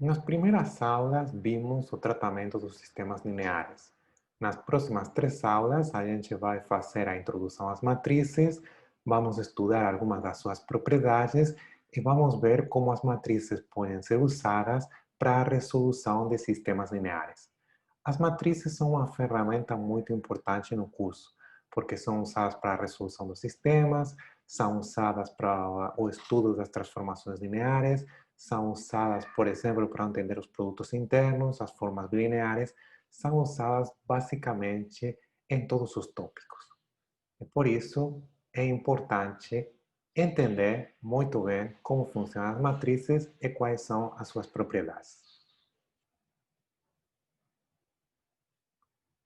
Nas primeiras aulas vimos o tratamento dos sistemas lineares. Nas próximas 3 aulas a gente vai fazer a introdução às matrizes, vamos estudar algumas das suas propriedades e vamos ver como as matrizes podem ser usadas para a resolução de sistemas lineares. As matrizes são uma ferramenta muito importante no curso, porque são usadas para a resolução dos sistemas, são usadas para o estudo das transformações lineares, são usadas, por exemplo, para entender os produtos internos, as formas bilineares, são usadas basicamente em todos os tópicos. E por isso é importante entender muito bem como funcionam as matrizes e quais são as suas propriedades.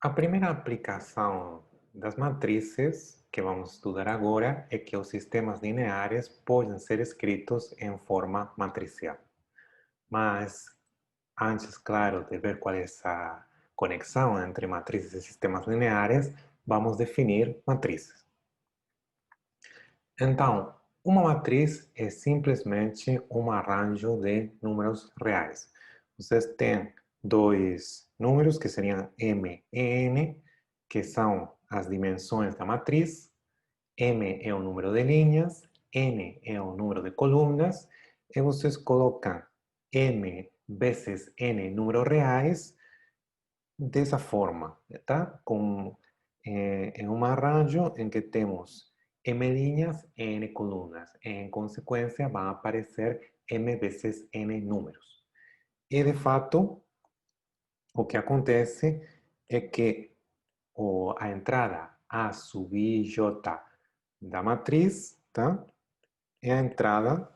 A primeira aplicação das matrizes que vamos estudar agora é que os sistemas lineares podem ser escritos em forma matricial. Mas antes, claro, de ver qual é essa conexão entre matrizes e sistemas lineares, vamos definir matrizes. Então, uma matriz é simplesmente um arranjo de números reais. Vocês têm dois números que seriam M e N, que são as dimensões da matriz. M é o número de linhas, N é o número de colunas, e vocês colocam M vezes N números reais dessa forma, tá? Em um arranjo em que temos M linhas e N colunas. Em consequência, vão aparecer M vezes N números. E, de fato, o que acontece é que a entrada A sub I J da matriz, tá? É a entrada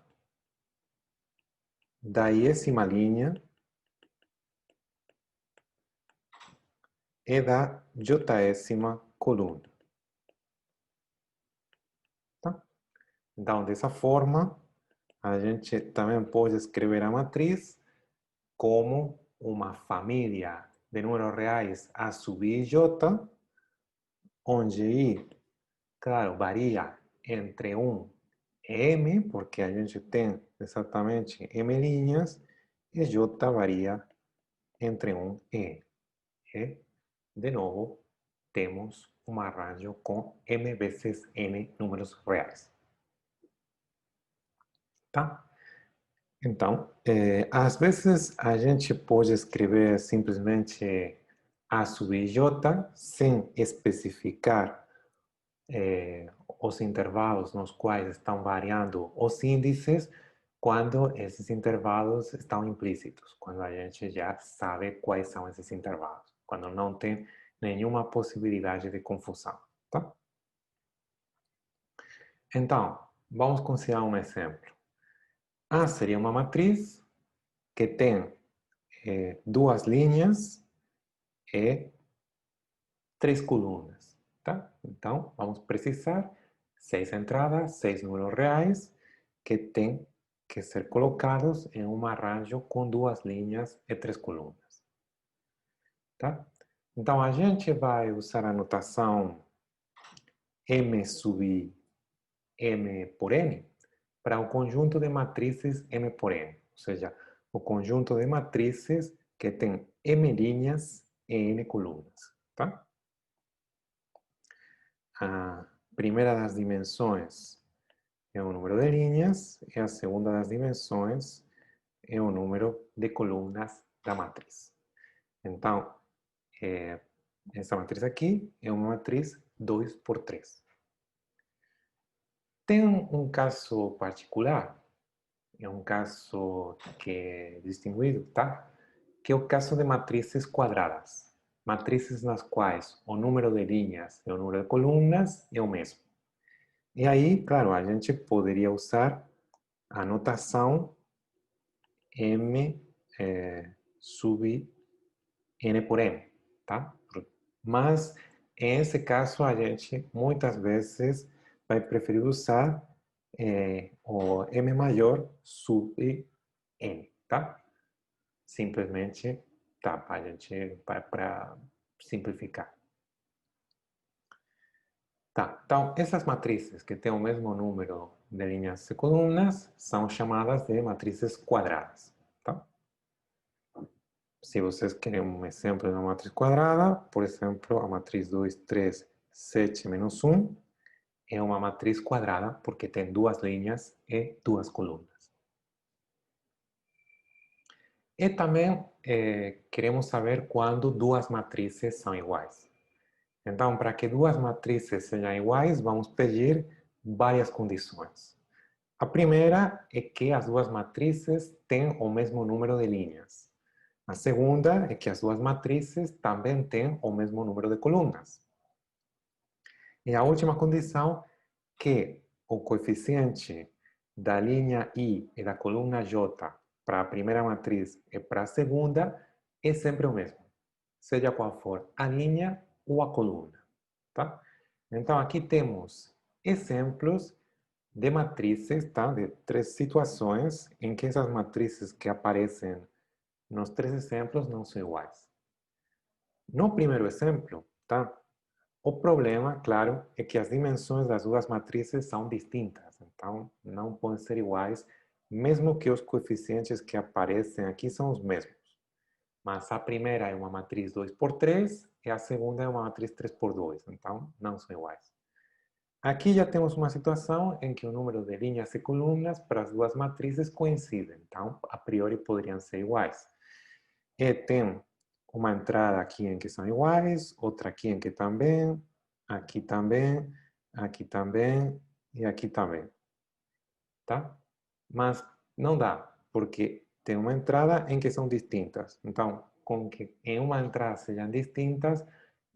da iésima linha e da jésima coluna. Tá? Então, dessa forma, a gente também pode escrever a matriz como uma família de números reais A sub I J, onde I, claro, varia entre 1 e M, porque a gente tem exatamente M linhas, e J varia entre 1 e N. E, de novo, temos um arranjo com M vezes N números reais. Tá? Então, às vezes a gente pode escrever simplesmente A sub J sem especificar os intervalos nos quais estão variando os índices quando esses intervalos estão implícitos, quando a gente já sabe quais são esses intervalos, quando não tem nenhuma possibilidade de confusão. Tá? Então, vamos considerar um exemplo. A seria uma matriz que tem duas linhas e 3 colunas. Tá? Então, vamos precisar 6 entradas, 6 números reais que têm que ser colocados em um arranjo com 2 linhas e 3 colunas. Tá? Então, a gente vai usar a notação M sub M por N para o conjunto de matrizes M por N. Ou seja, o conjunto de matrizes que tem M linhas e N colunas. Tá? A primeira das dimensões é o número de linhas e a segunda das dimensões é o número de colunas da matriz. Então, essa matriz aqui é uma matriz 2 por 3. Tem um caso particular, é um caso que é distinguido, tá? Que é o caso de matrizes quadradas. Matrizes nas quais o número de linhas e o número de colunas é o mesmo. E aí, claro, a gente poderia usar a notação M sub N por N, tá? Mas, em esse caso, a gente muitas vezes vai preferir usar o M maior sub N, tá? Simplesmente, tá? A gente vai para simplificar. Tá, então, essas matrizes que têm o mesmo número de linhas e colunas são chamadas de matrizes quadradas. Tá? Se vocês querem um exemplo de uma matriz quadrada, por exemplo, a matriz 2, 3, 7, menos 1 é uma matriz quadrada porque tem duas linhas e duas colunas. E também queremos saber quando duas matrizes são iguais. Então, para que duas matrizes sejam iguais, vamos pedir várias condições. A primeira é que as duas matrizes tenham o mesmo número de linhas. A segunda é que as duas matrizes também tenham o mesmo número de colunas. E a última condição é que o coeficiente da linha I e da coluna J para a primeira matriz e para a segunda é sempre o mesmo, seja qual for a linha ou a coluna. Tá? Então, aqui temos exemplos de matrizes, tá? De três situações em que essas matrizes que aparecem nos três exemplos não são iguais. No primeiro exemplo, tá? O problema, claro, é que as dimensões das duas matrizes são distintas, então não podem ser iguais, mesmo que os coeficientes que aparecem aqui são os mesmos. Mas a primeira é uma matriz 2 por 3 e a segunda é uma matriz 3 por 2, então não são iguais. Aqui já temos uma situação em que o número de linhas e colunas para as duas matrizes coincidem, então a priori poderiam ser iguais. E tem uma entrada aqui em que são iguais, outra aqui em que também, aqui também, aqui também e aqui também, tá? Mas não dá, porque tem uma entrada em que são distintas. Então, com que em uma entrada sejam distintas,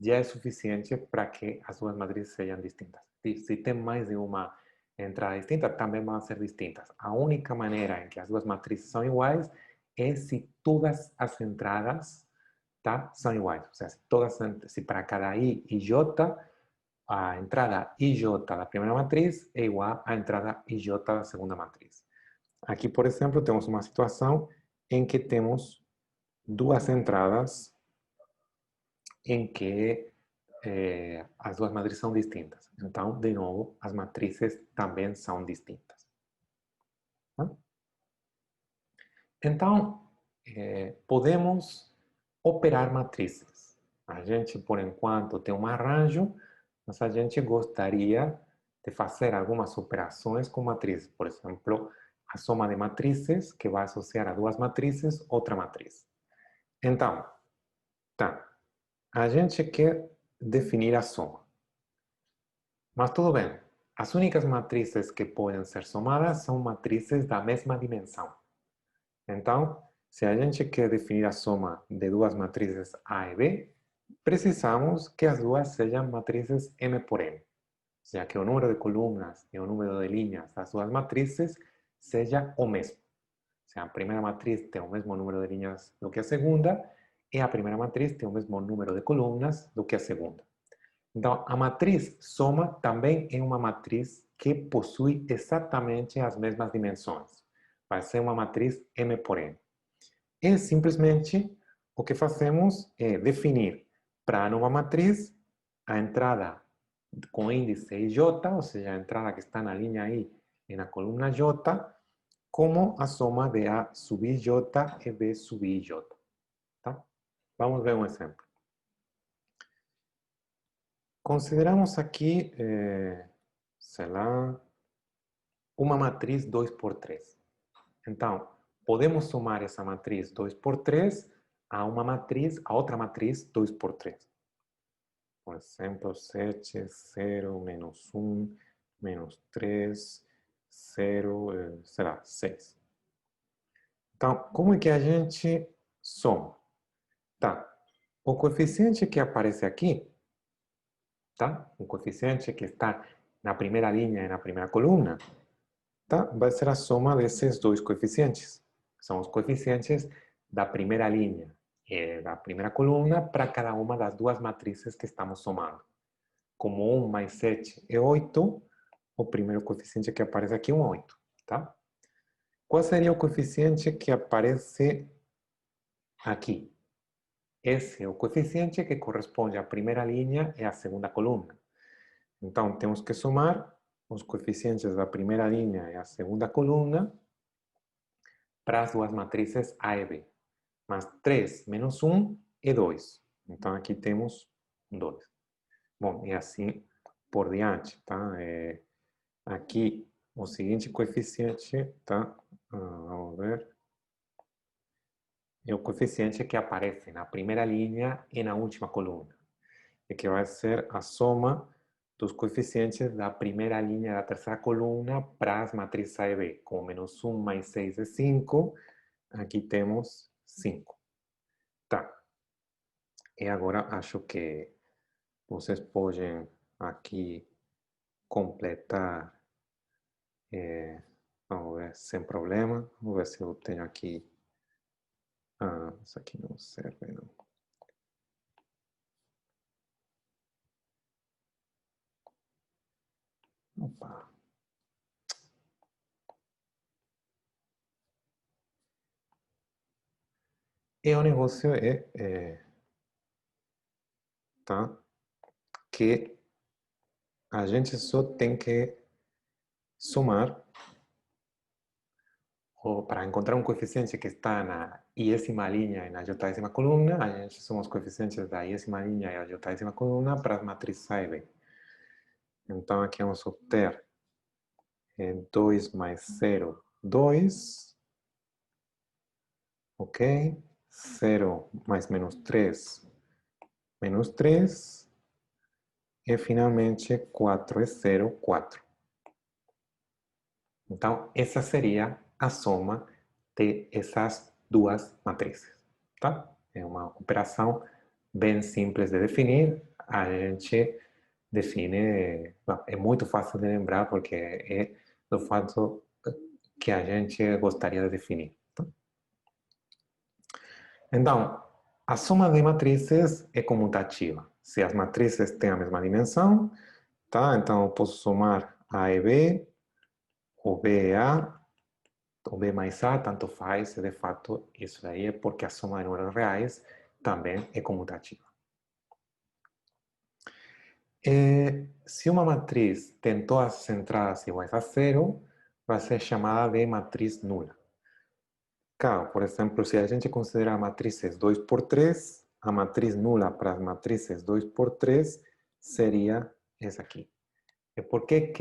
já é suficiente para que as duas matrizes sejam distintas. Se tem mais de uma entrada distinta, também vão ser distintas. A única maneira em que as duas matrizes são iguais é se todas as entradas, tá, são iguais. Ou seja, se para cada I e J, a entrada IJ da primeira matriz é igual à entrada IJ da segunda matriz. Aqui, por exemplo, temos uma situação em que temos duas entradas em que as duas matrizes são distintas. Então, de novo, as matrizes também são distintas. Tá? Então, podemos operar matrizes. A gente, por enquanto, tem um arranjo, mas a gente gostaria de fazer algumas operações com matrizes. Por exemplo, a soma de matrizes, que vai associar a duas matrizes, outra matriz. Então, tá. A gente quer definir a soma. Mas tudo bem. As únicas matrizes que podem ser somadas são matrizes da mesma dimensão. Então, se a gente quer definir a soma de duas matrizes A e B, precisamos que as duas sejam matrizes M por N. Ou seja, que o número de colunas e o número de linhas das duas matrizes seja o mesmo. Ou seja, a primeira matriz tem o mesmo número de linhas do que a segunda e a primeira matriz tem o mesmo número de colunas do que a segunda. Então, a matriz soma também é uma matriz que possui exatamente as mesmas dimensões. Vai ser uma matriz M por N. E simplesmente o que fazemos é definir para a nova matriz a entrada com índice IJ, ou seja, a entrada que está na linha I e na coluna J, como a soma de A sub IJ e B sub IJ. Tá? Vamos ver um exemplo. Consideramos aqui, sei lá, uma matriz 2 por 3. Então, podemos somar essa matriz 2 por 3 a uma matriz, a outra matriz 2 por 3. Por exemplo, 7, 0, menos 1, menos 3, 0, sei lá, 6. Então, como é que a gente soma? Tá. O coeficiente que aparece aqui, tá? O coeficiente que está na primeira linha e na primeira coluna, tá? Vai ser a soma desses dois coeficientes. São os coeficientes da primeira linha e da primeira coluna para cada uma das duas matrizes que estamos somando. Como 1 mais 7 é 8, o primeiro coeficiente que aparece aqui é um 8, tá? Qual seria o coeficiente que aparece aqui? Esse é o coeficiente que corresponde à primeira linha e à segunda coluna. Então, temos que somar os coeficientes da primeira linha e a segunda coluna para as duas matrizes A e B. mais 3 menos 1 é 2. Então, aqui temos 2. Bom, e assim por diante, tá? Aqui, o seguinte coeficiente, tá? Vamos ver. É o coeficiente que aparece na primeira linha e na última coluna. E que vai ser a soma dos coeficientes da primeira linha e da terceira coluna para as matrizes A e B. Com menos 1 mais 6 é 5, aqui temos 5. Tá. E agora acho que vocês podem aqui completar, vamos ver, sem problema. Vamos ver se eu tenho aqui. Isso aqui não serve, não. Opa. E o negócio tá? Que a gente só tem que somar, ou para encontrar um coeficiente que está na iésima linha e na jésima coluna, a gente soma os coeficientes da iésima linha e a jésima coluna para as matrizes A e B. Então, aqui vamos obter 2 mais 0, 2. Ok? 0 mais menos 3, menos 3. E finalmente 4 é 0, 4. Então, essa seria a soma de essas duas matrizes, tá? É uma operação bem simples de definir. A gente define, é muito fácil de lembrar porque é do fato que a gente gostaria de definir. Tá? Então, a soma de matrizes é comutativa. Se as matrizes têm a mesma dimensão, tá? Então eu posso somar A e B, ou B e A, ou B mais A, tanto faz, de fato, isso daí é porque a soma de números reais também é comutativa. Se uma matriz tem todas as entradas iguais a zero, vai ser chamada de matriz nula. Claro, por exemplo, se a gente considerar matrizes 2 por 3, a matriz nula para as matrizes 2 por 3 seria essa aqui. E por que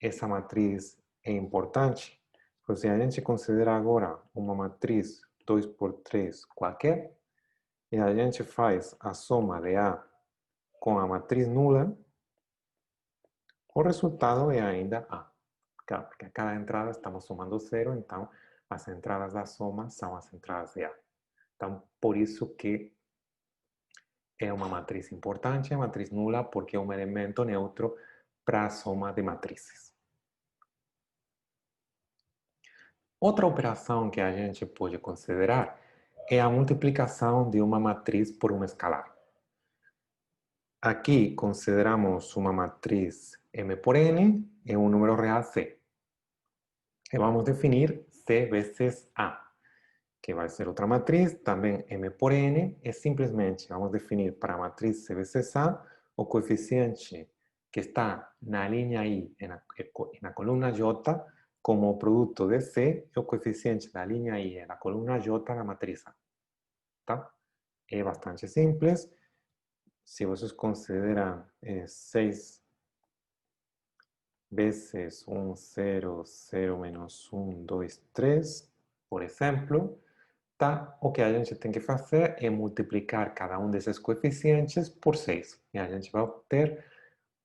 essa matriz é importante? Porque se a gente considera agora uma matriz 2 por 3 qualquer, e a gente faz a soma de A com a matriz nula, o resultado é ainda A. Claro, porque a cada entrada estamos somando zero, então as entradas da soma são as entradas de A. Então, por isso que é uma matriz importante, a matriz nula, porque é um elemento neutro para a soma de matrizes. Outra operação que a gente pode considerar é a multiplicação de uma matriz por uma escalar. Aqui consideramos uma matriz M por N e um número real C. E vamos definir C vezes A, que vai ser outra matriz, também M por N, e simplesmente vamos definir para a matriz C vezes A o coeficiente que está na linha I e na coluna J como produto de C e o coeficiente da linha I e da coluna J da matriz A. Tá? É bastante simples. Se vocês consideram 6 vezes 1, 0, 0 menos 1, 2, 3, por exemplo, tá? O que a gente tem que fazer é multiplicar cada um desses coeficientes por 6. E a gente vai obter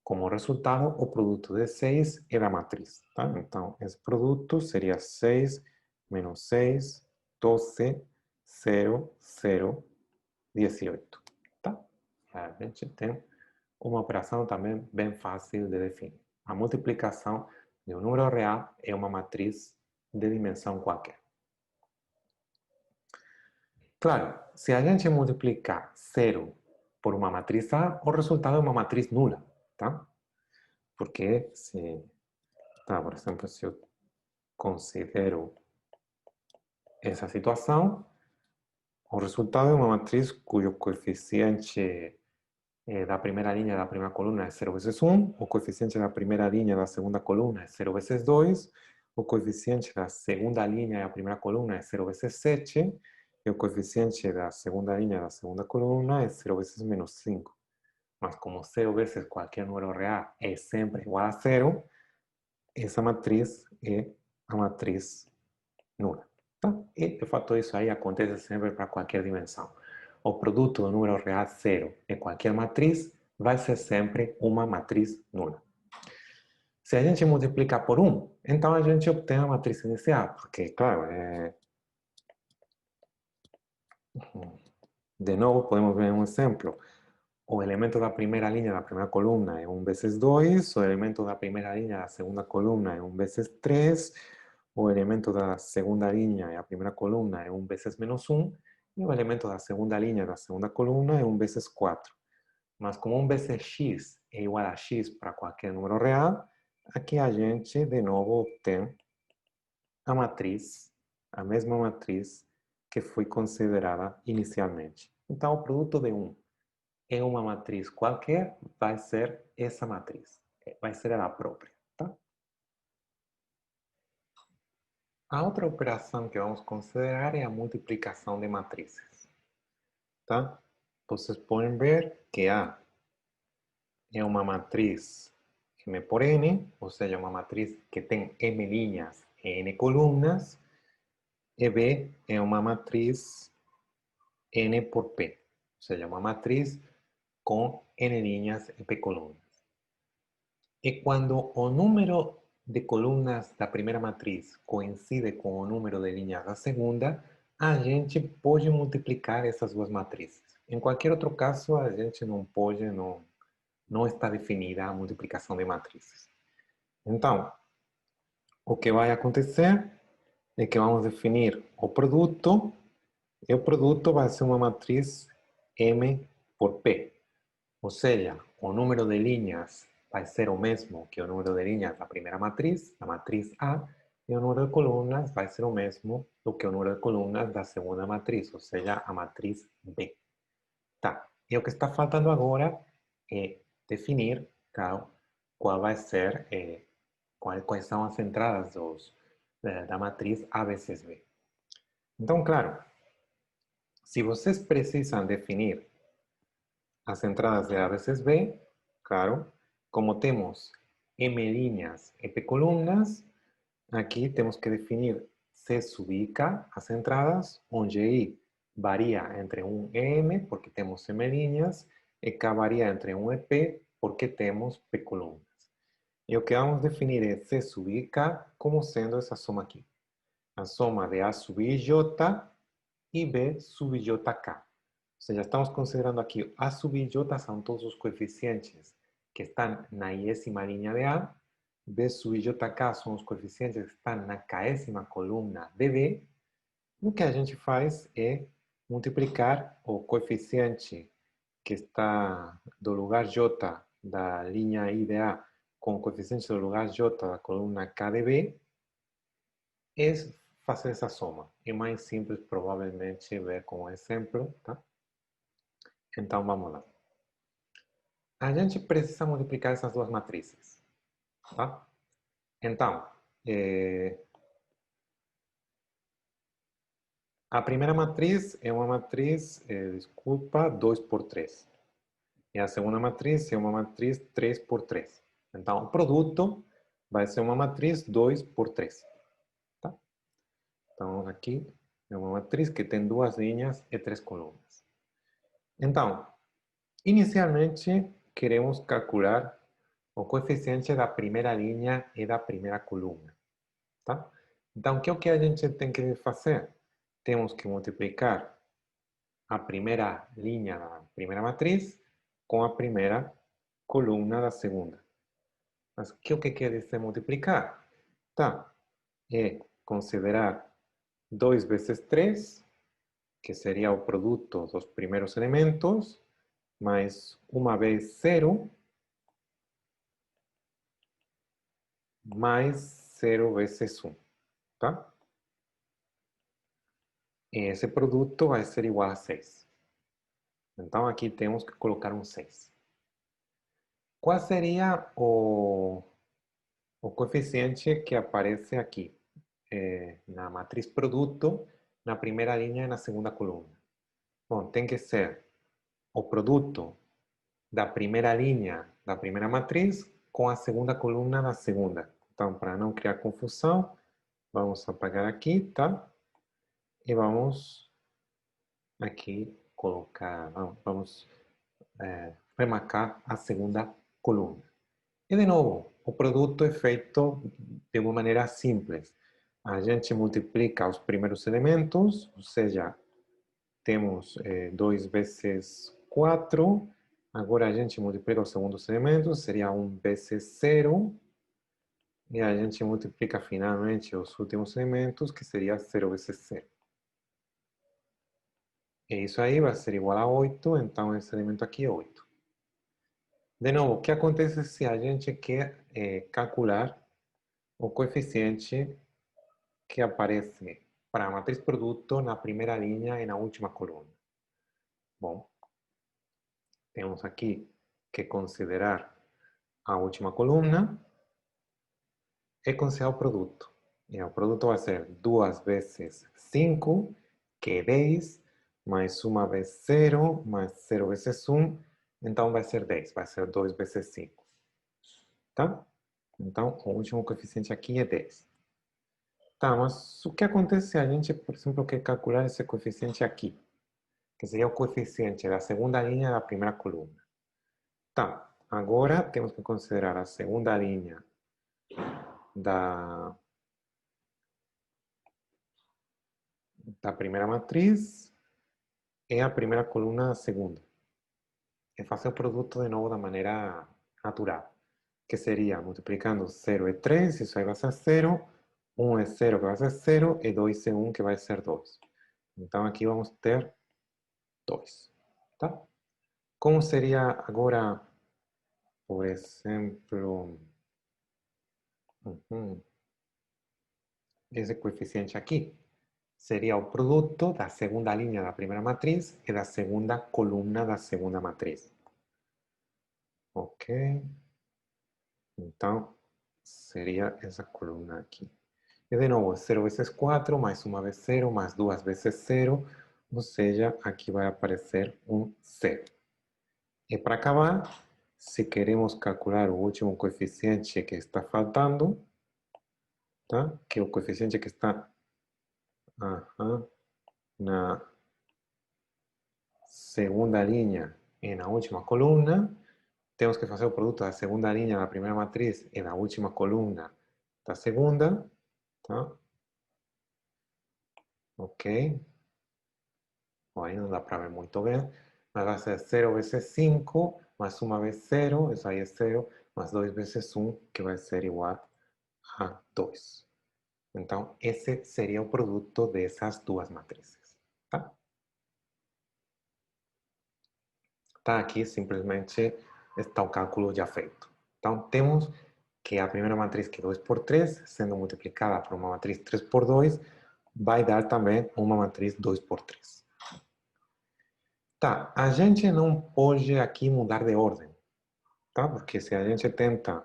como resultado o produto de 6 e da matriz. Tá? Então, esse produto seria 6 menos 6, 12, 0, 0, 18. Tá? A gente tem uma operação também bem fácil de definir. A multiplicação de um número real é uma matriz de dimensão qualquer. Claro, se a gente multiplicar 0 por uma matriz A, o resultado é uma matriz nula, tá? Porque se, tá, por exemplo, se eu considero essa situação, o resultado é uma matriz cujo coeficiente da primeira linha da primeira coluna é 0 vezes 1, o coeficiente da primeira linha da segunda coluna é 0 vezes 2, o coeficiente da segunda linha e a primeira coluna é 0 vezes 7, e o coeficiente da segunda linha e da segunda coluna é 0 vezes menos 5. Mas como 0 vezes qualquer número real é sempre igual a 0, essa matriz é a matriz nula. Tá? E, de fato, isso aí acontece sempre para qualquer dimensão. O produto do número real 0 e qualquer matriz vai ser sempre uma matriz nula. Se a gente multiplicar por 1, então a gente obtém a matriz inicial, porque, claro, de novo, podemos ver um exemplo. O elemento da primeira linha da primeira coluna é 1 vezes 2, o elemento da primeira linha da segunda coluna é 1 vezes 3, o elemento da segunda linha e a primeira coluna é 1 vezes menos 1, e o elemento da segunda linha e da segunda coluna é 1 vezes 4. Mas como 1 vezes x é igual a x para qualquer número real, aqui a gente, de novo, obtém a matriz, a mesma matriz que foi considerada inicialmente. Então, o produto de 1 em uma matriz qualquer vai ser essa matriz. Vai ser ela própria, tá? A outra operação que vamos considerar é a multiplicação de matrizes, tá? Vocês podem ver que A é uma matriz M por N, ou seja, uma matriz que tem M linhas e N colunas, e B é uma matriz N por P, ou seja, uma matriz com N linhas e P colunas. E quando o número de colunas da primeira matriz coincide com o número de linhas da segunda, a gente pode multiplicar essas duas matrizes. Em qualquer outro caso, a gente não pode, não está definida a multiplicação de matrizes. Então, o que vai acontecer é que vamos definir o produto, e o produto vai ser uma matriz M por P. Ou seja, o número de linhas vai ser o mesmo que o número de linhas da primeira matriz, da matriz A, e o número de colunas vai ser o mesmo do que o número de colunas da segunda matriz, ou seja, a matriz B. Tá. E o que está faltando agora é definir, claro, qual vai ser, quais são as entradas da matriz A vezes B. Então, claro, se vocês precisam definir as entradas de A vezes B, claro, como temos M linhas e P colunas, aqui temos que definir C sub i K, as entradas, onde I varia entre 1 e M, porque temos M linhas, e K varia entre 1 e P, porque temos P colunas. E o que vamos definir é C sub i K como sendo essa soma aqui. A soma de A sub i J e B sub JK. Ou seja, estamos considerando aqui A sub i J são todos os coeficientes que estão na iésima linha de A, B sub JK são os coeficientes que estão na késima coluna de B. O que a gente faz é multiplicar o coeficiente que está do lugar J da linha I de A com o coeficiente do lugar J da coluna K de B, e fazer essa soma. É mais simples, provavelmente, ver com um exemplo, tá? Então, vamos lá. A gente precisa multiplicar essas duas matrizes, tá? Então, a primeira matriz é uma matriz, desculpa, 2 por 3. E a segunda matriz é uma matriz 3 por 3. Então, o produto vai ser uma matriz 2 por 3. Tá? Então, aqui é uma matriz que tem duas linhas e três colunas. Então, inicialmente, queremos calcular o coeficiente da primeira linha e da primeira coluna. Tá? Então, o que a gente tem que fazer? Temos que multiplicar a primeira linha da primeira matriz com a primeira coluna da segunda. Mas o que quer dizer multiplicar? Tá, é considerar 2 vezes 3, que seria o produto dos primeiros elementos, mais 1 vez 0, mais 0 vezes 1, tá? E esse produto vai ser igual a 6. Então, aqui temos que colocar um 6. Qual seria o o coeficiente que aparece aqui, na matriz produto, na primeira linha e na segunda coluna. Bom, tem que ser o produto da primeira linha da primeira matriz com a segunda coluna da segunda. Então, para não criar confusão, vamos apagar aqui, tá? E vamos aqui colocar, vamos remarcar a segunda coluna. E de novo, o produto é feito de uma maneira simples. A gente multiplica os primeiros elementos, ou seja, temos 2 vezes 4. Agora a gente multiplica os segundos elementos, seria 1 vezes 0. E a gente multiplica finalmente os últimos elementos, que seria 0 vezes 0. E isso aí vai ser igual a 8, então esse elemento aqui é 8. De novo, o que acontece se a gente quer calcular o coeficiente que aparece para a matriz produto na primeira linha e na última coluna? Bom, temos aqui que considerar a última coluna e considerar o produto. E o produto vai ser 2 vezes 5, que é 10, mais 1 vezes 0, mais 0 vezes 1, então vai ser 10, vai ser 2 vezes 5. Tá? Então, o último coeficiente aqui é 10. Tá, mas o que acontece se a gente, por exemplo, quer calcular esse coeficiente aqui? Que seria o coeficiente da segunda linha da primeira coluna. Tá, agora temos que considerar a segunda linha da primeira matriz e a primeira coluna da segunda. E fazer o produto de novo da maneira natural, que seria multiplicando 0 e 3, isso aí vai ser 0, 1 é 0, que vai ser 0, e 2 é 1, que vai ser 2. Então aqui vamos ter 2. Tá? Como seria agora, por exemplo, esse coeficiente aqui? Seria o produto da segunda linha da primeira matriz e da segunda coluna da segunda matriz. Ok? Então, seria essa coluna aqui. E de novo, 0 vezes 4, mais 1 vezes 0, mais 2 vezes 0, ou seja, aqui vai aparecer um 0. E para acabar, se queremos calcular o último coeficiente que está faltando, tá? Que é o coeficiente que está na segunda linha e na última coluna, temos que fazer o produto da segunda linha da primeira matriz e da última coluna da segunda, tá? Ok. Bom, aí não dá para ver muito bem, mas vai ser 0 vezes 5, mais 1 vezes 0, isso aí é 0, mais 2 vezes 1, que vai ser igual a 2. Então, esse seria o produto dessas duas matrizes, tá? Tá aqui, simplesmente está o cálculo já feito. Então, temos que a primeira matriz, que é 2 por 3, sendo multiplicada por uma matriz 3 por 2, vai dar também uma matriz 2 por 3. Tá, a gente não pode aqui mudar de ordem, tá? Porque se a gente tenta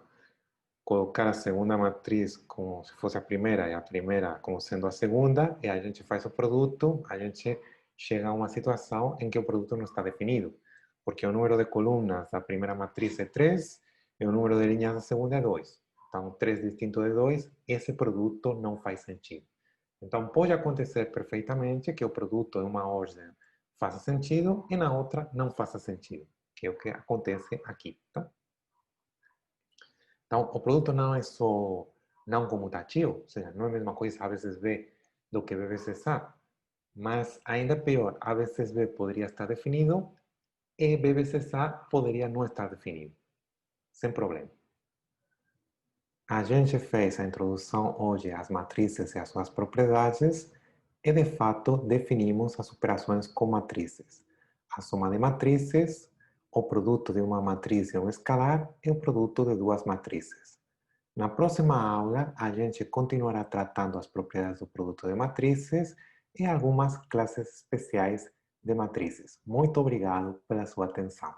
colocar a segunda matriz como se fosse a primeira e a primeira como sendo a segunda, e a gente faz o produto, a gente chega a uma situação em que o produto não está definido, porque o número de colunas da primeira matriz é 3 e o número de linhas da segunda é 2. Então, 3 distinto de 2, esse produto não faz sentido. Então, pode acontecer perfeitamente que o produto em uma ordem faça sentido e na outra não faça sentido, que é o que acontece aqui, tá? Então, o produto não é só não comutativo, ou seja, não é a mesma coisa A vezes B do que B vezes A, mas ainda pior, A vezes B poderia estar definido e B vezes A poderia não estar definido, sem problema. A gente fez a introdução hoje às matrizes e às suas propriedades e, de fato, definimos as operações com matrizes. A soma de matrizes, o produto de uma matriz e um escalar e o produto de duas matrizes. Na próxima aula, a gente continuará tratando as propriedades do produto de matrizes e algumas classes especiais de matrizes. Muito obrigado pela sua atenção.